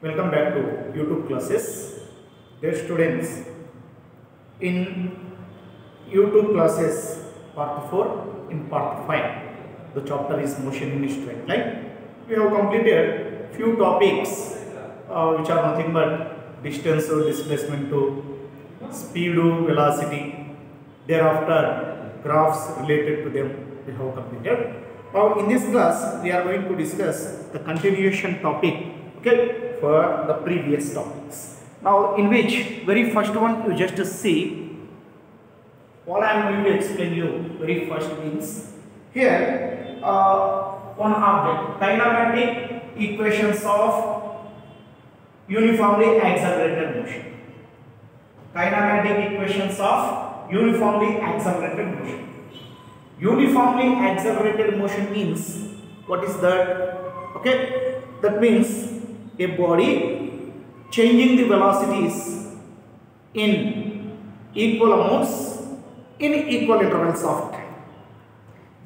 Welcome back to YouTube classes. Dear students, in YouTube classes part 4, in part 5, the chapter is motion in straight line. We have completed few topics which are nothing but distance or displacement to speed to velocity. Thereafter, graphs related to them we have completed. Now in this class we are going to discuss the continuation topic, okay, for the previous topics. Now in which very first one you just see what I am going to explain you. Very first means here one object, kinematic equations of uniformly accelerated motion. Kinematic equations of uniformly accelerated motion. Uniformly accelerated motion means, what is that? Okay, that means a body changing the velocities in equal amounts in equal intervals of time.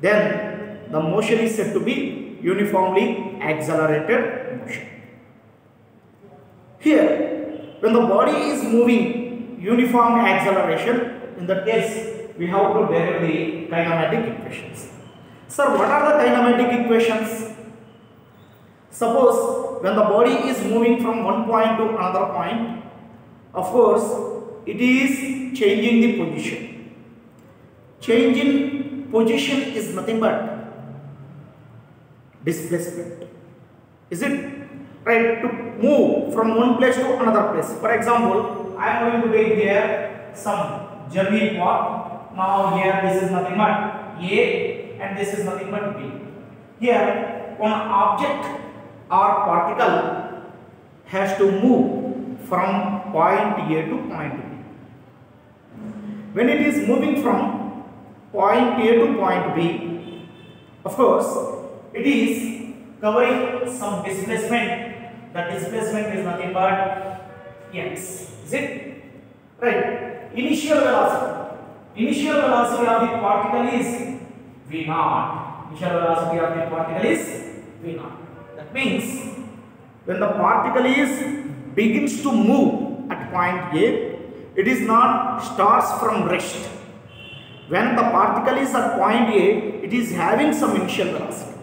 Then the motion is said to be uniformly accelerated motion. Here, when the body is moving uniform acceleration, in that case we have to derive the kinematic equations. Sir, what are the kinematic equations? Suppose when the body is moving from one point to another point, of course it is changing the position. Change in position is nothing but displacement. Is it right? To move from one place to another place. For example, I am going to take here some journey path. Now here this is nothing but A and this is nothing but B. Here one object or particle has to move from point A to point B. When it is moving from point A to point B, of course it is covering some displacement. The displacement is nothing but x. Is it right? Initial velocity. Initial velocity of the particle is v0. Initial velocity of the particle is v0. That means when the particle begins to move at point A, it is not starts from rest. When the particle is at point A, it is having some initial velocity.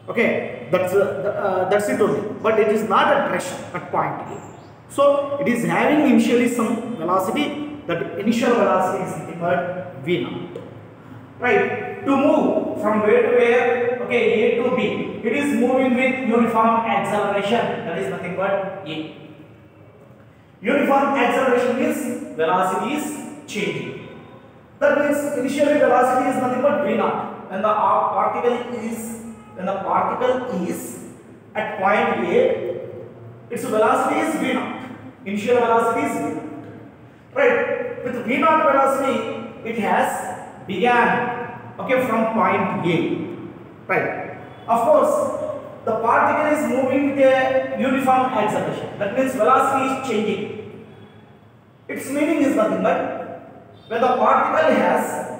Okay, that's it only. But it is not at rest at point A. So it is having initially some velocity. That initial velocity is nothing but v0. Right? To move from where to where? Okay, A to B. It is moving with uniform acceleration. That is nothing but A. Uniform acceleration means velocity is changing. That means initially velocity is nothing but v0. When the particle is at point A, its velocity is v0. Initial velocity is v0. Right, with v0 velocity, it has began, okay, from point A. Right. Of course, the particle is moving with a uniform acceleration. That means velocity is changing. Its meaning is nothing but when the particle has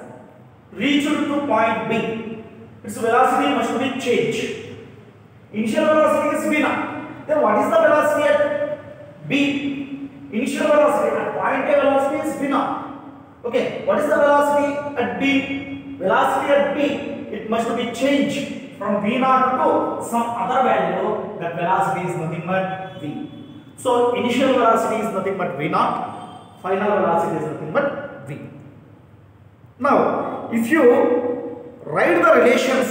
reached to point B, its velocity must be changed. Initial velocity is v0. Then what is the velocity at B? Initial velocity at point A velocity is v0. Okay, what is the velocity at B? Velocity at B, it must be changed from v0 to some other value. That velocity is nothing but v. So initial velocity is nothing but v0. Final velocity is nothing but v. Now, if you write the relations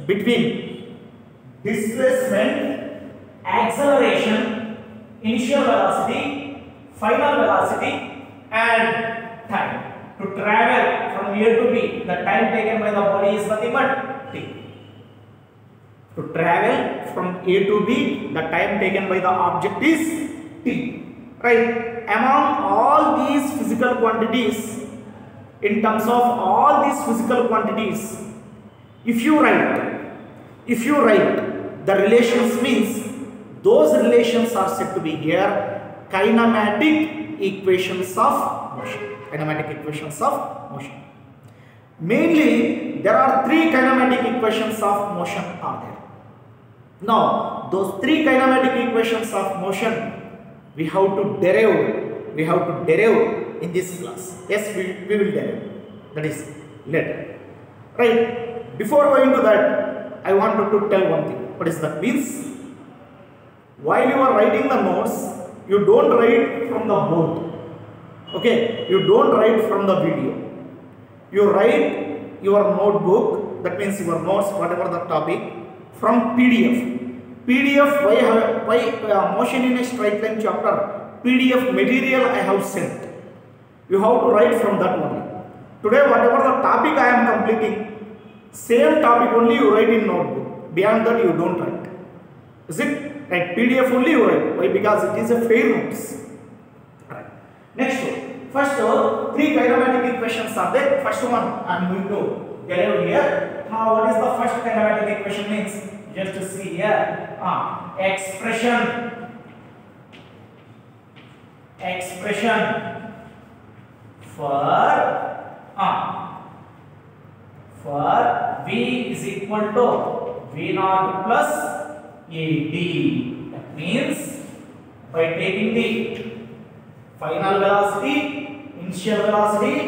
between displacement, acceleration, initial velocity, final velocity and time. To travel from A to B, the time taken by the body is nothing but t. To travel from A to B, the time taken by the object is t. Right? Among all these physical quantities, in terms of all these physical quantities, if you write the relations, means those relations are said to be here kinematic equations of motion. Kinematic equations of motion. Mainly, there are three kinematic equations of motion are there. Now, those three kinematic equations of motion we have to derive. We have to derive in this class. Yes, we will derive. That is later. Right. Before going to that, I wanted to tell one thing. What is that means? While you are writing the notes, you don't write from the board. Okay, you don't write from the video. You write your notebook, that means your notes, whatever the topic, from PDF. PDF, why motion in a straight line chapter, PDF material I have sent. You have to write from that only. Today, whatever the topic I am completing, same topic only you write in notebook. Beyond that, you don't write. Is it? Right, PDF only you write. Why? Because it is a fair notes. Right. Next one. First, three kinematic equations are there. First one I am going to derive here. Now, what is the first kinematic equation means? Just to see here. Expression for V is equal to V naught plus AD. That means by taking the final velocity, initial velocity,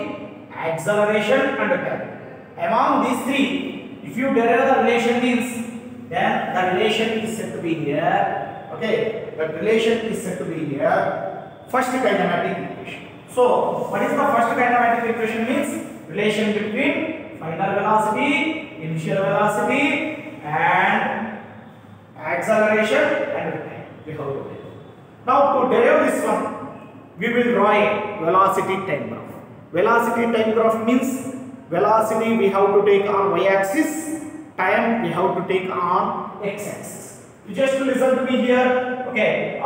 acceleration and time. Among these three, if you derive the relation means, then the relation is said to be here. Okay, the relation is said to be here. First kinematic equation. So, what is the first kinematic equation means? Relation between final velocity, initial velocity and acceleration and time. We have to do. Now, to derive this one, we will draw a velocity time graph. Velocity time graph means velocity we have to take on y-axis, time we have to take on x-axis. You just listen to me here. Okay,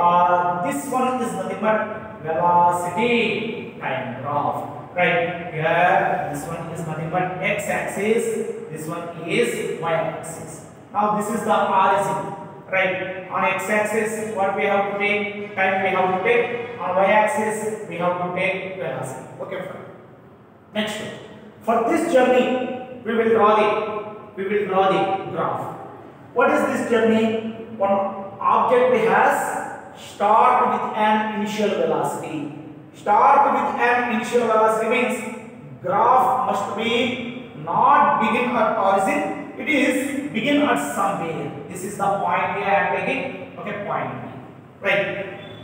this one is nothing but velocity time graph. Right here, this one is nothing but x-axis. This one is y-axis. Now, this is the origin. Right, on x-axis what we have to take, time we have to take, on y-axis we have to take velocity. Okay, fine. Next one. For this journey we will draw the graph. What is this journey? One object has start with an initial velocity. Start with an initial velocity means graph must be not begin at origin. It is begin at somewhere. This is the point A I am taking. Okay, point B. Right.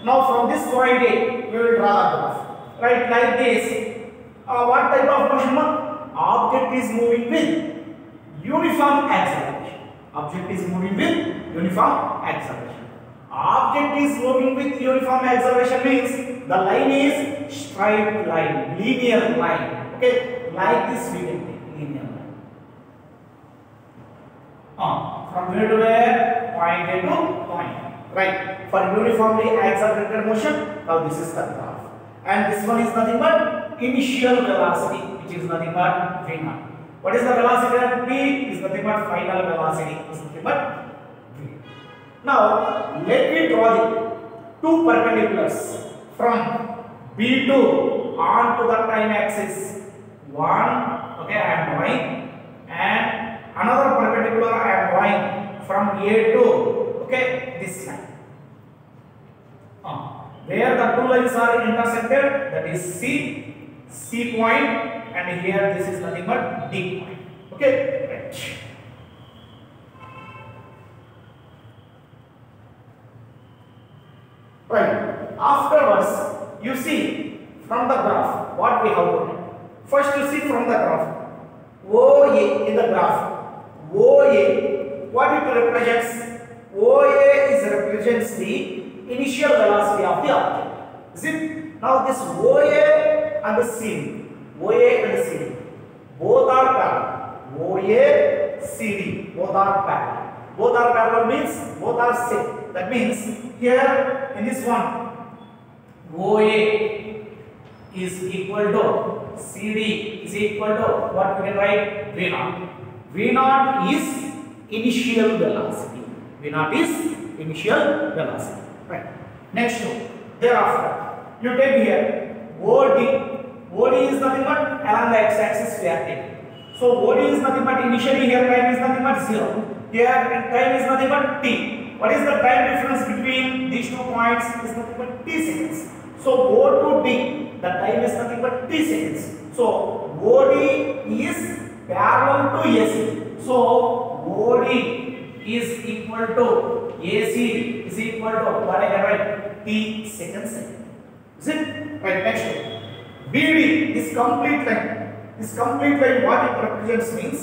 Now from this point A, we will draw a graph. Right, like this. What type of motion? Object is moving with uniform acceleration. Object is moving with uniform acceleration. Object is moving with uniform acceleration means the line is straight line, linear line. Okay, like this we can take linear line. From where to where? Point A to point. Right. For uniformly accelerated motion, now this is the graph. And this one is nothing but initial velocity, which is nothing but V naught. What is the velocity at P? Is nothing but final velocity, is nothing but V. Now, let me draw the two perpendiculars from B2 on to the time axis. One, okay, I am drawing, and another perpendicular I am drawing from A to, okay, this line. Where the two lines are intersected, that is C point, and here this is nothing but D point. Okay, right. Right. Afterwards, you see from the graph what we have to do. First, you see from the graph OA in the graph. OA, what it represents? OA represents the initial velocity of the object. Is it? Now this OA and the CD, both are parallel. OA, CD, both are parallel. Both are parallel means both are same. That means here in this one, OA is equal to CD is equal to what we can write? V naught. V naught is initial velocity. V naught is initial velocity. Right. Next one. Thereafter, you take here OD. OD is nothing but along the x-axis we are taking. So OD is nothing but initially here time is nothing but 0. Here time is nothing but t. what is the time difference between these 2 points? Is nothing but t seconds. So O to D, the time is nothing but t seconds. So OD is parallel to AC. So OD is equal to AC is equal to what I can write? T seconds. Is it? Right, next one. BD is complete line. This complete line, what it represents means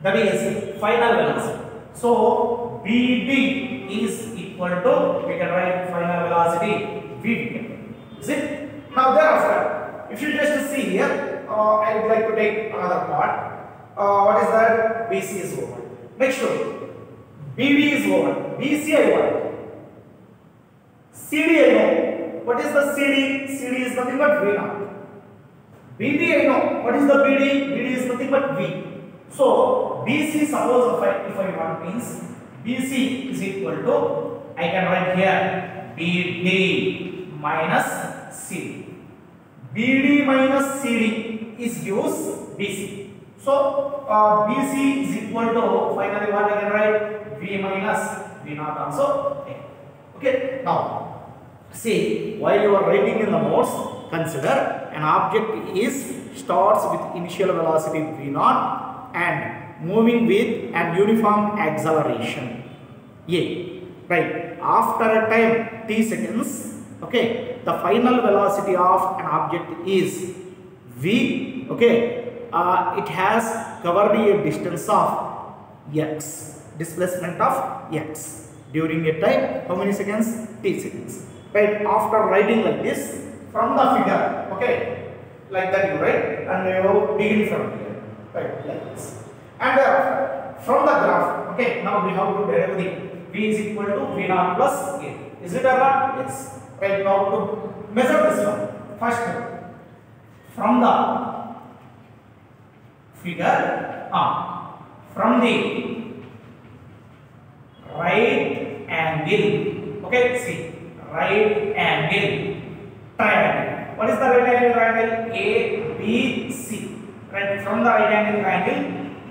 that is final velocity. So BD is equal to, we can write final velocity VD. Is it? Now thereafter, if you just see here, I would like to take another part. What is that? BC is over. Next one. BD is over. BC I want. CD I know. What is the CD? CD is nothing but V naught. BD I know. What is the BD? BD is nothing but V. So BC, suppose if I want means BC is equal to, I can write here BD minus CD. BD minus CD is gives BC. So BC is equal to, finally what I can write? V minus V naught also. Okay. Now see, while you are writing in the notes, consider an object starts with initial velocity V naught and moving with an uniform acceleration A. Right. After a time t seconds, okay, the final velocity of an object is V. Okay. It has covered a distance of x, displacement of x during a time, how many seconds? T seconds. Right. After writing like this from the figure, okay, like that you write and you begin from here, right, like this. And from the graph, okay, now we have to derive the V is equal to V naught plus A. Is it or not? Yes. Right. Now to measure this one, first from the figure, from the right angle, okay, see, right angle triangle. What is the right angle triangle? A, B, C. Right, from the right angle triangle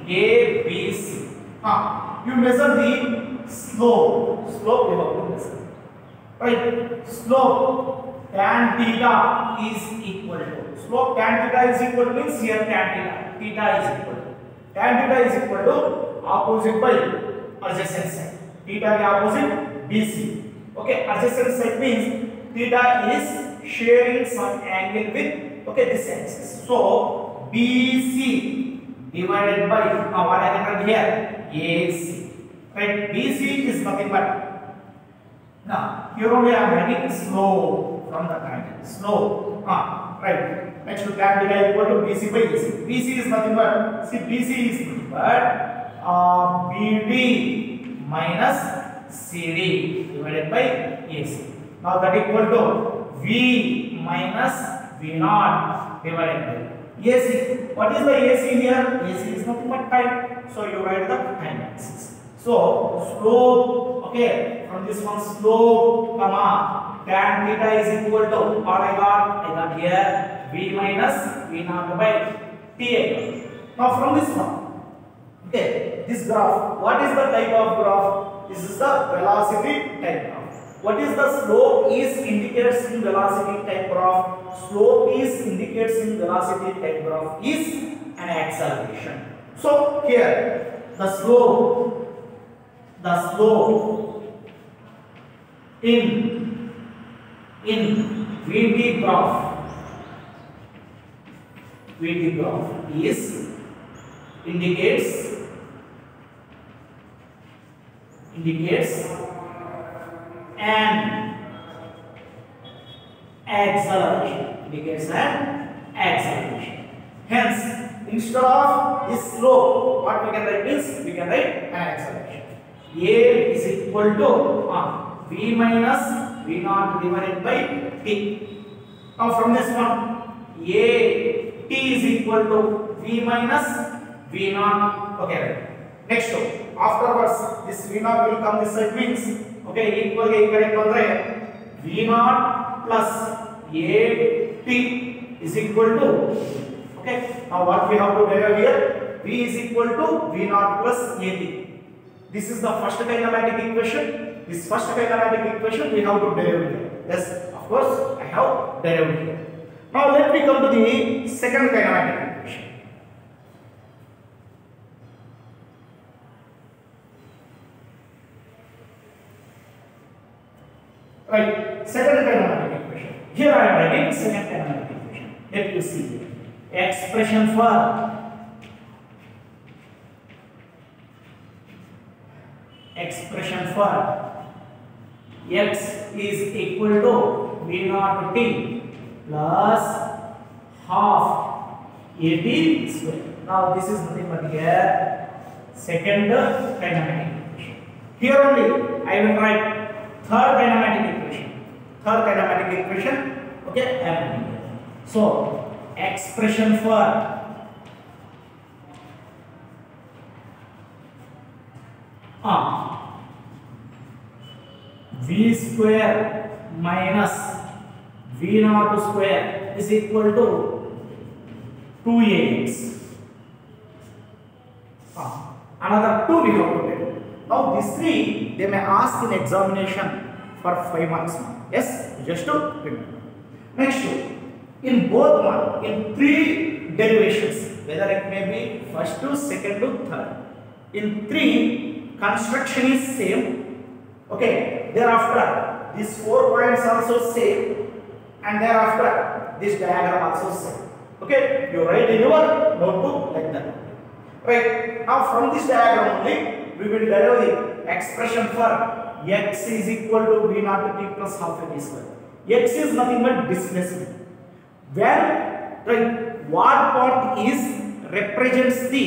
A, B, C. You measure the slope. Slope you have to measure. Right, slope tan theta is equal to, slope tan theta is equal to means here tan theta is equal to, tan theta is equal to opposite by adjacent side. Theta is opposite BC. Okay, adjacent side means theta is sharing some angle with, okay, this axis. So BC divided by, what I can write here? AC. Right, BC is nothing but, now here only I am writing slope from the triangle. Slope. Right. Next to tan theta equal to BC by AC. BC is nothing but, see, BC is nothing but BD minus CD divided by AC. Now that equal to V minus V naught divided by AC. What is the AC here? AC is nothing but time. So you write the time axis. So slope, okay, from this one slope, comma, tan theta is equal to, what I got here V minus V naught by T. Now from this one, okay, this graph, what is the type of graph? This is the velocity type graph. What is the slope is indicates in velocity type graph. Slope is indicates in velocity type graph is an acceleration. So here the slope in VT graph is indicates an acceleration. Hence, instead of this slope, what we can write is, we can write an acceleration. A is equal to V minus V naught divided by T. Now from this one, A T is equal to V minus V naught. Okay, right. Next one, afterwards this V naught will come this side means, okay, equal incorrect andre V naught plus A T is equal to, okay, now what we have to derive here? V is equal to V naught plus A T. This is the first kinematic equation. This first kinematic equation we have to derive here. Yes, of course I have derived here. Now let me come to the second kinematic equation. Right, second kinematic equation. Here I am writing second kinematic equation. Let you see here. Expression for x is equal to v naught t plus half at square. Now this is nothing but here second kinematic equation. Here only I will write third kinematic equation. Third kinematic equation. Okay, I am writing here. So expression for v square minus v naught square is equal to 2ax. Another 2 we have to take. Now these three they may ask in examination for 5 marks. Yes, just to remember. Next, in both one, in 3 derivations, whether it may be first to, second to, third, in 3 construction is same. Okay, thereafter these 4 points also same, and thereafter this diagram also same. Okay, you write in your notebook like that. Right, now from this diagram only we will derive the expression for x is equal to v naught t plus half a t square. X is nothing but displacement. When right, what part is represents the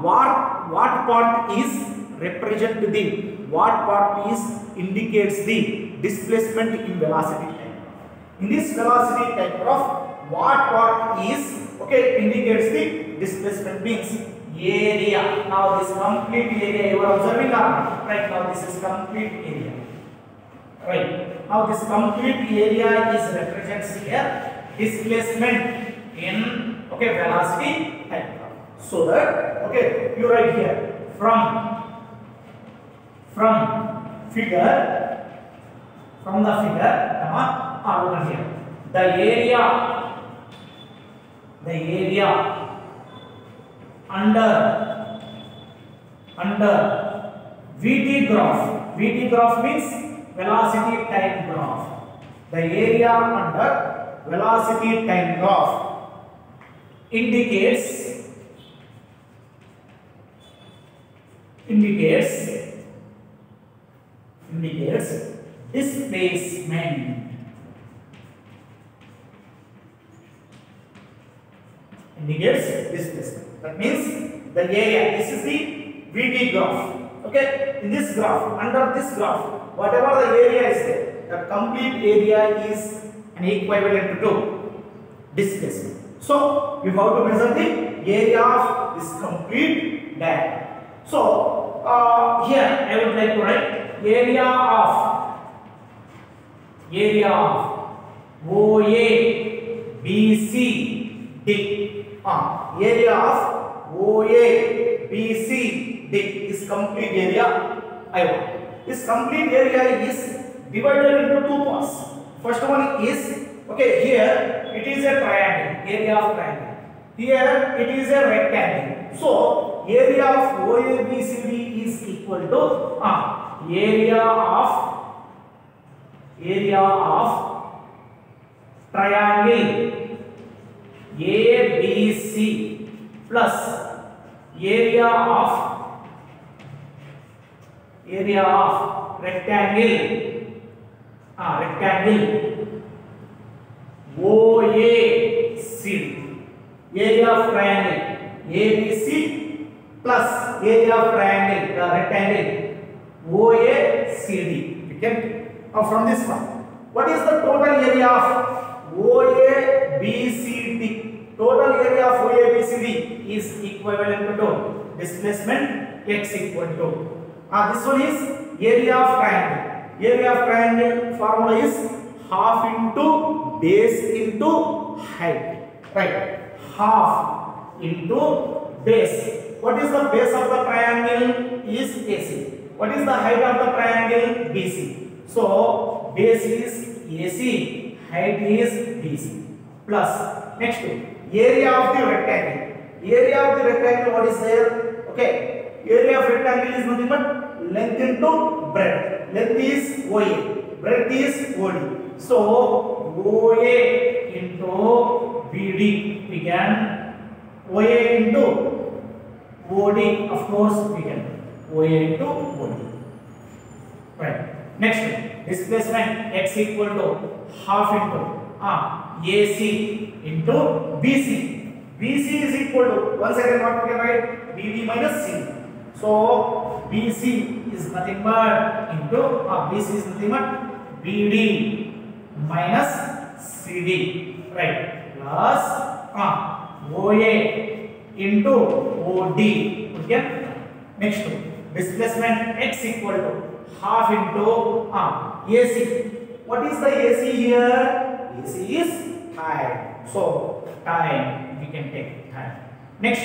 what part is represent the what part is indicates the displacement in velocity time. In this velocity time graph, what part is indicates the displacement means area. Now this complete area you are observing right now. This is complete area. Right now this complete area is represents here displacement in velocity time graph. So that you write here from the figure over here the area under VT graph. VT graph means velocity time graph. The area under velocity time graph indicates displacement. Indicates displacement. That means the area. This is the VT graph. Okay, in this graph, under this graph, whatever the area is there, the complete area is an equivalent to displacement. So you have to measure the area of this complete diagram. So here I would like to write area of OA, BC, D. Area of OA, BC, D. This complete area I want. This complete area is divided into 2 parts. First one is here it is a triangle, area of triangle. Here it is a rectangle. So area of OABCD is equal to area of triangle ABC plus area of rectangle OACD. Area of triangle ABC plus area of triangle rectangle OACD. We can from this one. What is the total area of OABCD? Total area of OABCD is equivalent to displacement x equal to this one is area of triangle. Area of triangle formula is half into base into height. Right, half into base What is the base of the triangle? Is AC. What is the height of the triangle? BC. So base is AC, height is BC. Plus next area of the rectangle. Area of the rectangle, what is there? Okay, area of rectangle is nothing but length into breadth. Length is OA, breadth is OD. So OA into BD, we can OA into OD, of course we can OA into OD. Right. Next, displacement x equal to half into AC into BC. BC is equal to, once again what we can write? BD minus C. So BC is nothing but into BC is nothing but BD minus CD, right? Plus OA into OD. Okay. Next, displacement x equal to half into AC. What is the AC here? AC is time. So time, we can take time. Next,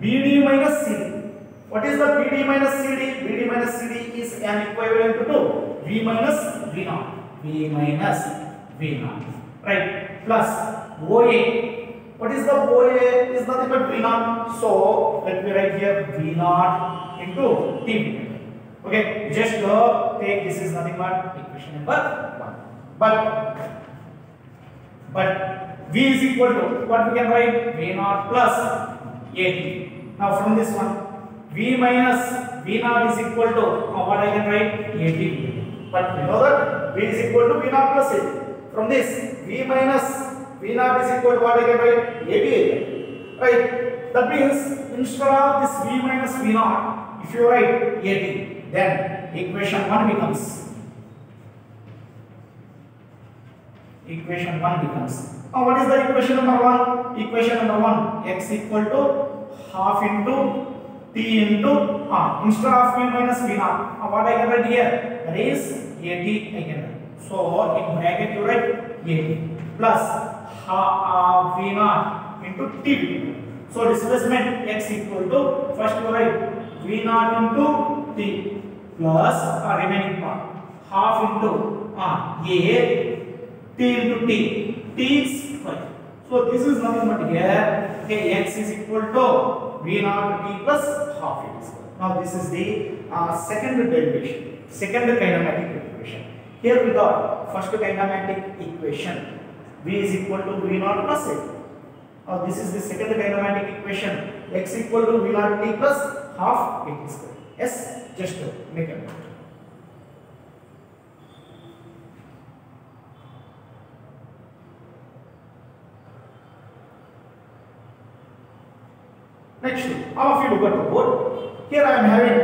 BD minus CD. What is the BD minus CD? BD minus CD is an equivalent to V minus V naught. V minus V naught. Right. Plus OA. What is the OA? Is nothing but V naught. So let me write here V naught into T. Okay. Just take this is nothing but equation number 1. But V is equal to what we can write? V naught plus AT. Now from this one, V minus V naught is equal to what I can write? AT. But we know that V is equal to V naught plus AT. From this, V minus V naught is equal to what I can write? AT. Right? That means instead of this V minus V naught, if you write AT, then equation 1 becomes. Equation 1 becomes. Now what is the equation number 1? Equation number 1, x equal to half into T into instead of V minus V naught. What I can write here? That is AT I can write. So in bracket you write AT plus V naught into T. So displacement x equal to, first you write V naught into T plus remaining part half into A T into T. T is 5. So this is nothing but here. Okay, x is equal to V naught T plus half it is. Now this is the second derivation, second kinematic equation. Here we got first kinematic equation. V is equal to V naught plus A. Now this is the second kinematic equation. X equal to V naught T plus half it is. Yes, just make a note. Next, all of you look at the board. Here I am having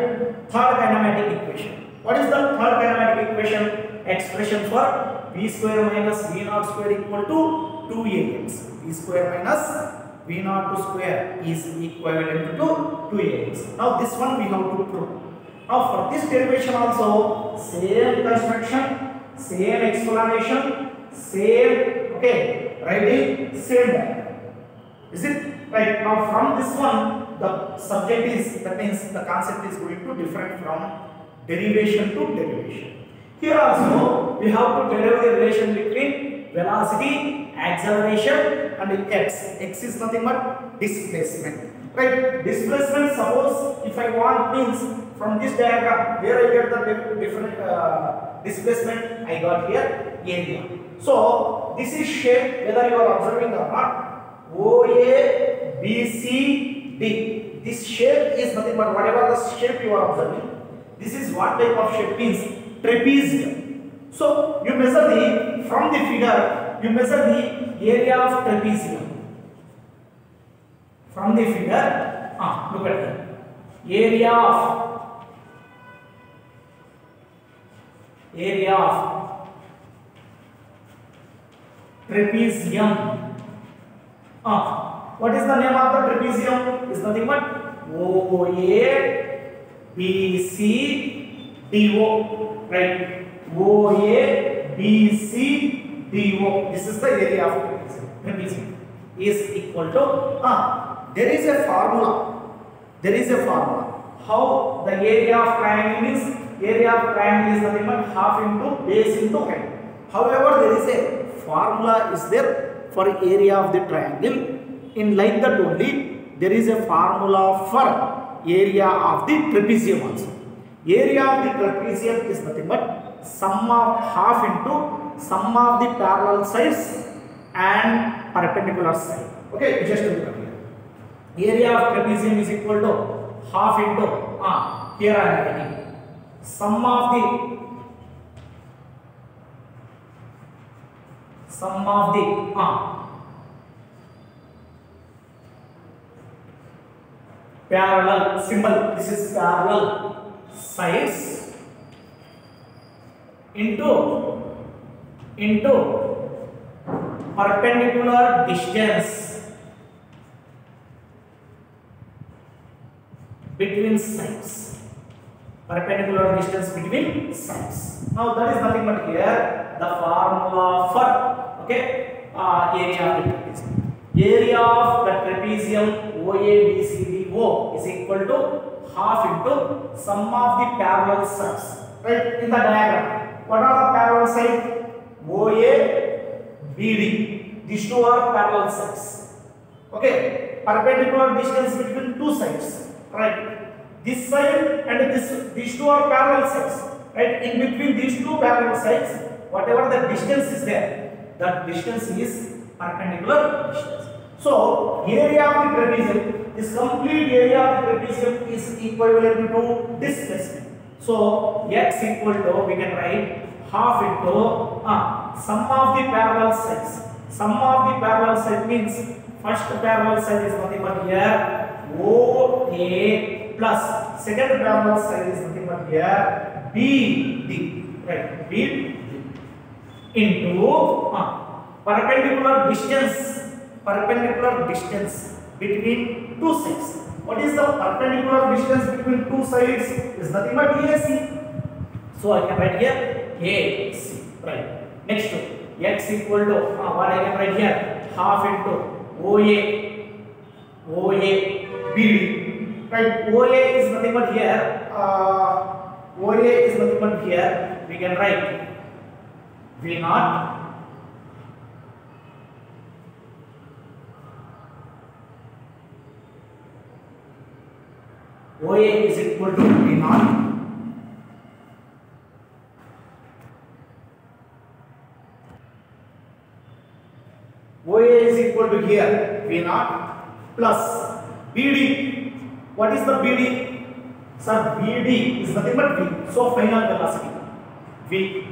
third kinematic equation. What is the third kinematic equation? Expression for V square minus V naught square equal to 2ax. V square minus V naught square is equivalent to 2ax. Now this one we have to prove. Now for this derivation also, same construction, same explanation, same writing, same data. Is it? Right, now from this one, the subject is, that means the concept is going to different from derivation to derivation. Here also, we have to derive the relation between velocity, acceleration and x. X is nothing but displacement. Right, displacement, suppose if I want means from this diagram, where I get the different displacement, I got here area. So, this is shape whether you are observing or not. OA, BC, D. This shape is nothing but whatever the shape you are observing. This is what type of shape means trapezium. So you measure the, from the figure, you measure the area of trapezium. From the figure, look at that. Area of trapezium. What is the name of the trapezium? Is nothing but OA, BC, DO. Right? OA, BC, DO. This is the area of trapezium. Trapezium is equal to, there is a formula. there is a formula. How the area of triangle is? Area of triangle is nothing but half into base into height. However, there is a formula is there for area of the triangle. In like that only, there is a formula for area of the trapezium also. Area of the trapezium is nothing but sum of half into sum of the parallel sides and perpendicular side. Okay, just look at here. Area of trapezium is equal to half into here I am writing sum of the parallel symbol. This is parallel sides into perpendicular distance between sides. Perpendicular distance between sides. Now that is nothing but here the formula for area of the trapezium. Area of the trapezium OABCDO is equal to half into sum of the parallel sides. Right in the diagram, what are the parallel sides? OA, BD. These two are parallel sides. Okay, perpendicular distance between two sides. Right, this side and these two are parallel sides. Right, in between these two parallel sides, whatever the distance is there, that distance is perpendicular distance. So area of the trapezium, this complete area of the trapezium is equivalent to displacement. So x equal to, we can write half into sum of the parallel sides. Sum of the parallel side means first parallel side is nothing but here OA plus second parallel side is nothing but here BD, right? BD into perpendicular distance between two sides. What is the perpendicular distance between two sides? Is nothing but AC. So I can write here AC. Right. Next, x equal to what I can write here half into OA BD. Right. OA is nothing but here. We can write V naught OA is equal to V naught OA is equal to here V naught plus BD. What is the BD? Sir, BD is nothing but V. So final velocity V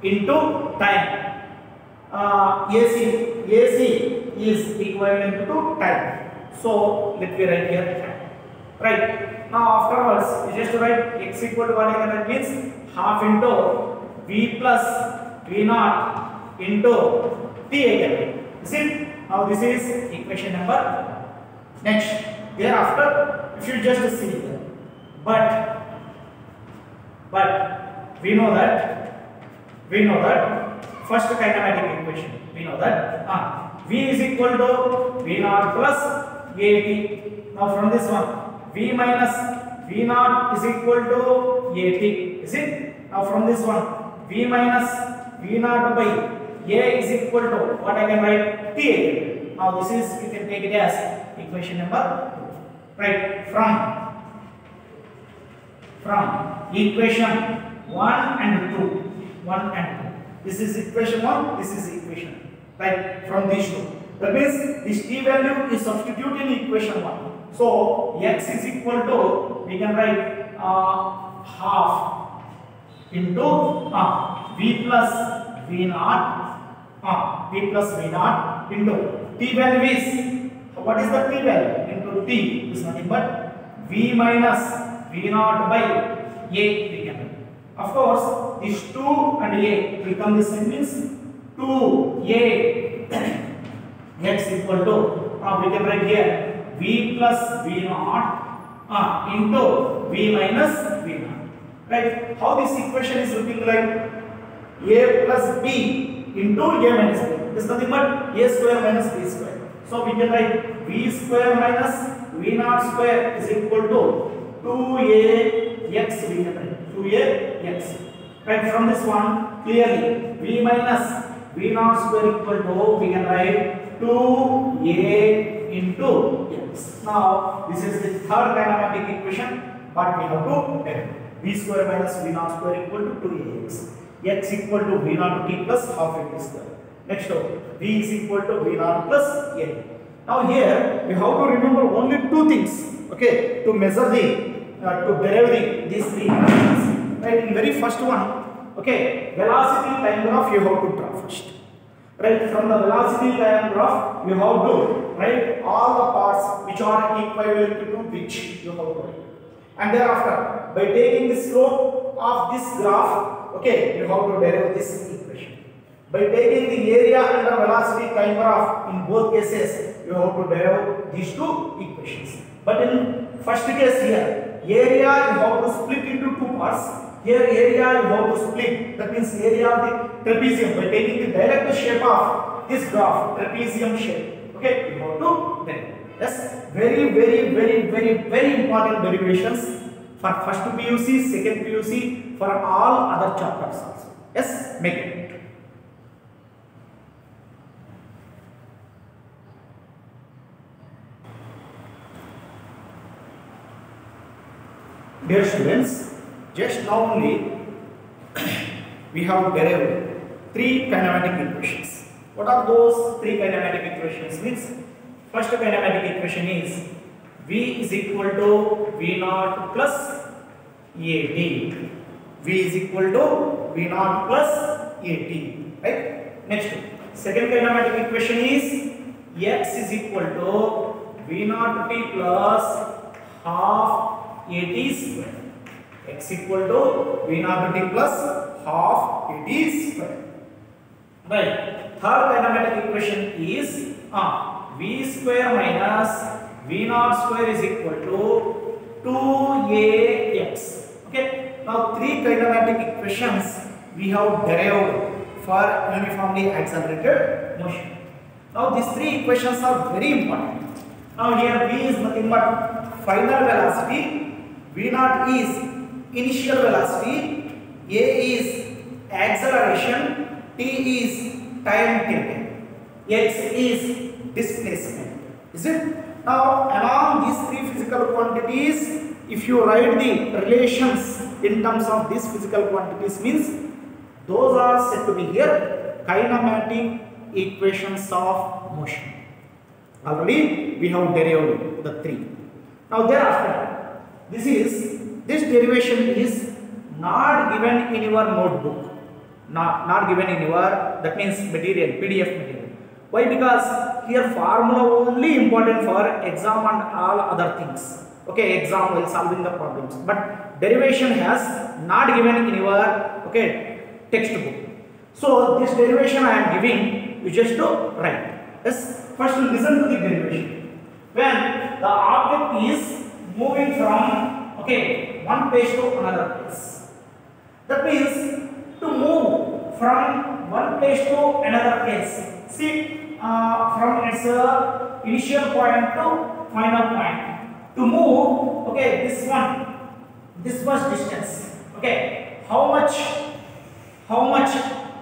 into time. AC is equivalent to time. So let me write here time. Right. Now afterwards, you just write x equal to what I can write means half into V plus V naught into T again. Is it? Now this is equation number. Next, thereafter, if you just see here, but we know that first kinematic equation, we know that V is equal to V naught plus AT. Now from this one, V minus V naught is equal to AT. Is it? Now from this one, V minus V naught by A is equal to what I can write T. Now this is, you can take it as equation number 2. Right, from equation 1 and 2. This is equation 1, this is equation, right, from these two. That means this T value is substituted in equation 1. So x is equal to, we can write half into V plus V naught into T value is, what is the T value? Into T is nothing but V minus V naught by A. We can. Of course, these 2 and A will come the same, means 2A x equal to, we can write here V plus V naught into V minus V naught. Right? How this equation is looking like? A plus B into A minus B is nothing but A square minus B square. So So we can write v square minus v naught square is equal to 2ax. We can write 2ax. Right, from this one clearly v minus v naught square equal to, we can write 2a into x. Now this is the third kinematic equation, but we have to take v square minus v naught square equal to 2ax. X equal to v naught t plus half a t square. Next v is equal to v naught plus a. Now here we have to remember only two things, okay, to measure the to derive these three equations. Right, in very first one, okay, velocity time graph you have to draw first. Right, from the velocity time graph you have to write all the parts which are equivalent to which you have to write. And thereafter, by taking the slope of this graph, okay, you have to derive this equation. By taking the area under velocity time graph, in both cases, you have to derive these two equations. But in first case here, area you have to split into two parts. Here area you have to split, that means area of the trapezium. By taking the direct shape of this graph, trapezium shape, okay, you have to derive. Yes, very important derivations for first PUC, second PUC, for all other chapters also. Yes, make it. Dear students, just now only we have derived three kinematic equations. What are those three kinematic equations? Means first kinematic equation is v is equal to v naught plus at. V is equal to v naught plus at. Right? Next, second kinematic equation is x is equal to v naught t plus half at square. X equal to v naught t plus half at square. Right. Third kinematic equation is v square minus v naught square is equal to 2ax. Okay. Now three kinematic equations we have derived for uniformly accelerated motion. Now these three equations are very important. Now here v is nothing but final velocity, v naught is initial velocity, a is acceleration, t is time taken, x is displacement. Is it? Now along these three physical quantities, if you write the relations in terms of these physical quantities, means those are said to be here kinematic equations of motion. Already we have derived the three. Now thereafter, this derivation is not given in your notebook, not given in your, that means material, PDF material. Why? Because here formula only important for exam and all other things. Okay, exam while solving the problems, but derivation has not given in your textbook. So this derivation I am giving, you just to write. Yes, first listen to the derivation. When the object is moving from one place to another place, that means to move from one place to another place. See, from its initial point to final point. To move, this much distance. How much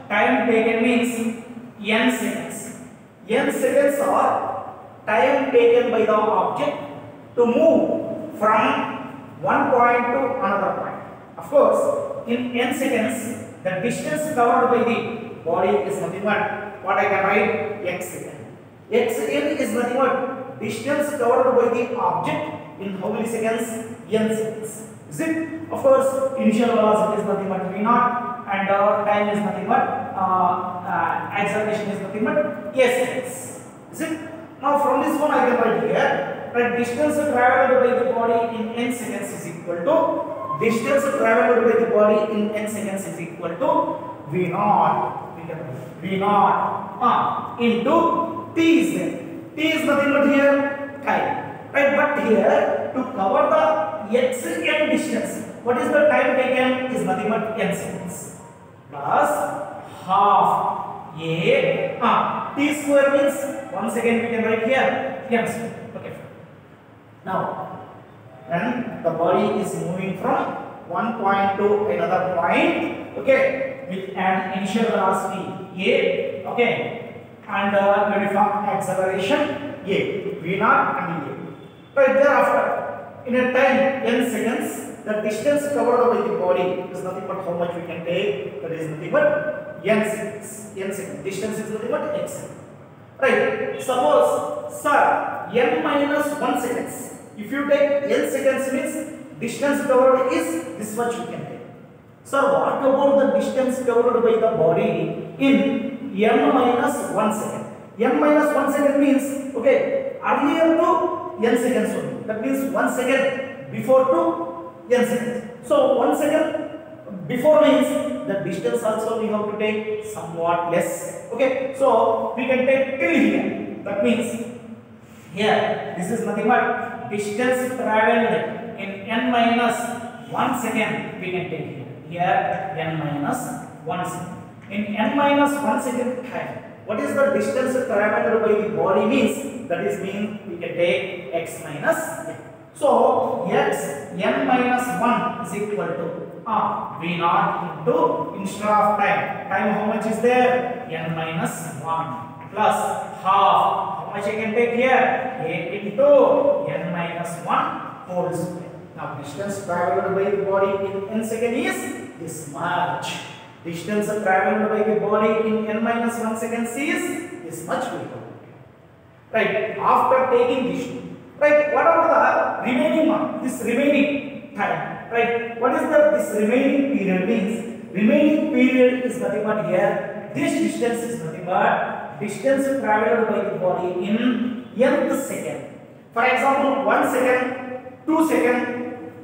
time taken means n seconds. N seconds are time taken by the object to move from one point to another point. Of course, in n seconds, the distance covered by the body is nothing but what I can write x second. Xn is nothing but distance covered by the object in how many seconds? N seconds. Is it? Of course, initial velocity is nothing but v naught, and time is nothing but acceleration is nothing but a seconds. Is it? Now from this one I can write here that distance traveled by the body in n seconds is equal to distance traveled by the body in n seconds is equal to v naught. We can write v naught into t is there. T is nothing but here time. Right, but here to cover the xn distance, what is the time taken is nothing but n seconds plus half a T square means once again we can write here n square. Okay. Now, when the body is moving from one point to another point, okay, with an initial velocity a, okay, and uniform acceleration a, v naught and a. Right, thereafter, in a time n seconds, the distance covered by the body is nothing but how much we can take. That is nothing but n seconds. Distance is nothing but x. Right. Suppose, sir, n minus 1 seconds. If you take n seconds means distance covered is this much you can take. Sir, what about the distance covered by the body in n minus 1 second? N minus 1 second means, okay, earlier to n seconds only. That means 1 second before to n seconds. So 1 second before means the distance also we have to take somewhat less. Okay, so we can take till here. That means here this is nothing but distance traveled in n minus 1 second we can take here. Here n minus 1 second. In n minus 1 second time, what is the distance traveled by the body means? That is mean we can take x minus n. So x n minus 1 is equal to v naught into, instead of time how much is there? N minus 1 plus half. How much I can take here? A into n minus 1 whole square. Now distance traveled by the body in n second is this much. Distance traveled by the body in n minus 1 seconds is this much we have. Right. After taking this, right, what about the remaining one? This remaining time, right? What is this remaining period means? Remaining period is nothing but here. This distance is nothing but distance traveled by the body in nth second. For example, 1 second, 2 seconds,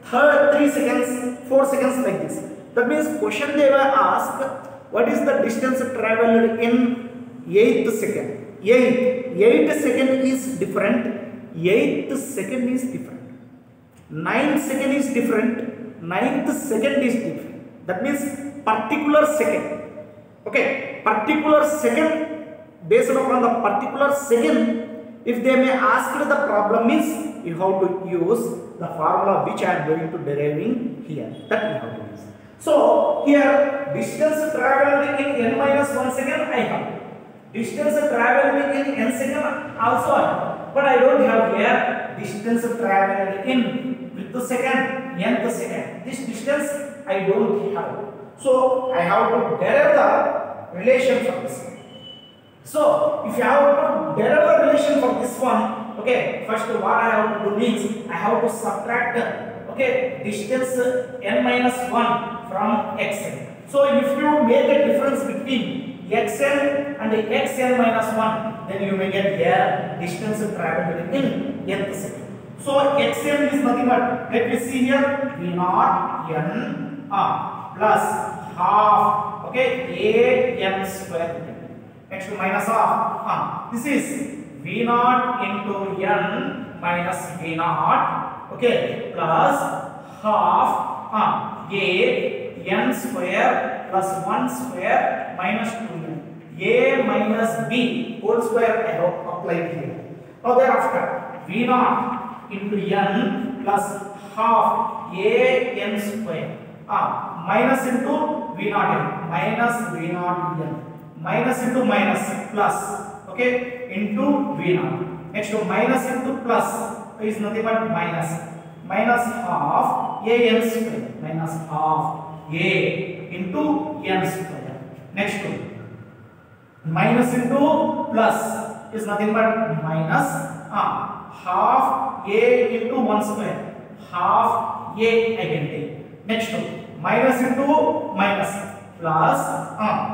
3 seconds, 4 seconds like this. That means question they were asked, what is the distance traveled in 8th second? 8th second is different. 8th second is different. 9th second is different. 9th second is different. That means particular second. Okay, particular second, based upon the particular second, if they may ask the problem means you have to use the formula which I am going to deriving here. That you have to use. So here distance traveled in n minus 1 second I have. Distance traveled in n second also I have. But I don't have here distance traveled in with the second, nth second. This distance I don't have. So I have to derive the relation for this. So if you have to derive the relation for this one, okay, first what I have to do means I have to subtract, okay, distance n minus 1 from xn. So if you make a difference between xn and xn minus 1, then you may get here distance traveled in nth second. So xn is nothing but, let me see here, v naught n plus half, okay, a n square. Next minus half. This is v naught into n minus v naught, okay, plus half a n square plus 1 square minus 2n. A minus b whole square I have applied here. Now thereafter v naught into n plus half a n square minus into v naught n minus v naught n minus into minus plus, okay, into v naught. Next to minus into plus is nothing but minus half a n square minus half a into n square. Next to minus into plus is nothing but minus half a into 1 square, half a I can take. Next to minus into minus plus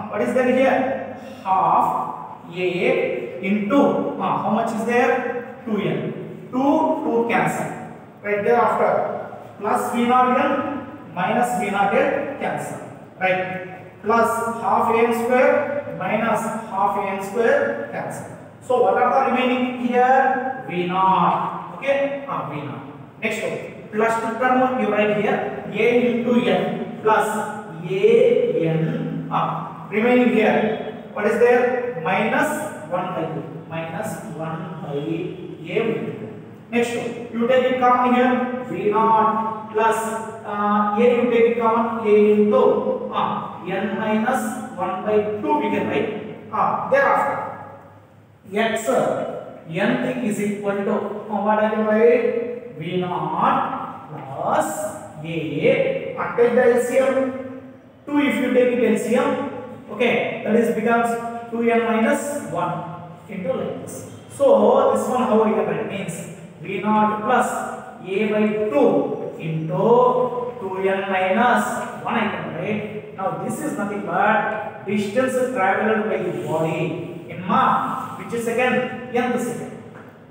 what is there here? Half a into how much is there? 2n. 2 cancel. Right, thereafter plus v naught n minus v naught n cancel. Right, plus half a n square minus half a n square cancel. So what are the remaining here? V naught. Okay, v naught. Next one, plus term you write here a into n plus a n remaining here. What is there? Minus 1 by a minus 1 by a. Next, you take it common here, v naught plus a, you take it common, a into n minus 1 by 2 we can write. Thereafter x nth is equal to what I can write, v naught plus a, take the LCM, 2 if you take it LCM, okay, that is becomes 2n minus 1 into like this. So this one how I can write means v naught plus a by 2 into 2n minus 1 I can write. Now this is nothing but distance traveled by the body in which is second, nth second.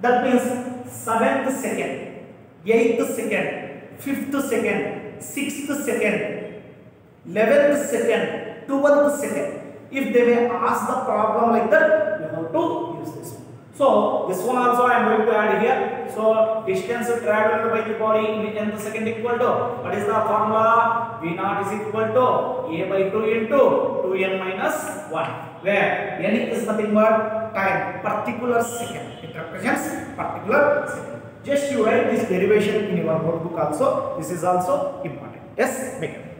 That means 7th second, 8th second, 5th second, 6th second, 11th second, 12th second. If they may ask the problem like that, you have to use this one. So this one also I am going to add here. So distance traveled by the body in nth second equal to, what is the formula? V naught is equal to a by 2 into 2n minus 1, where n is nothing but time, particular second. It represents particular second. Just you write this derivation in your notebook also. This is also important. Yes, make it.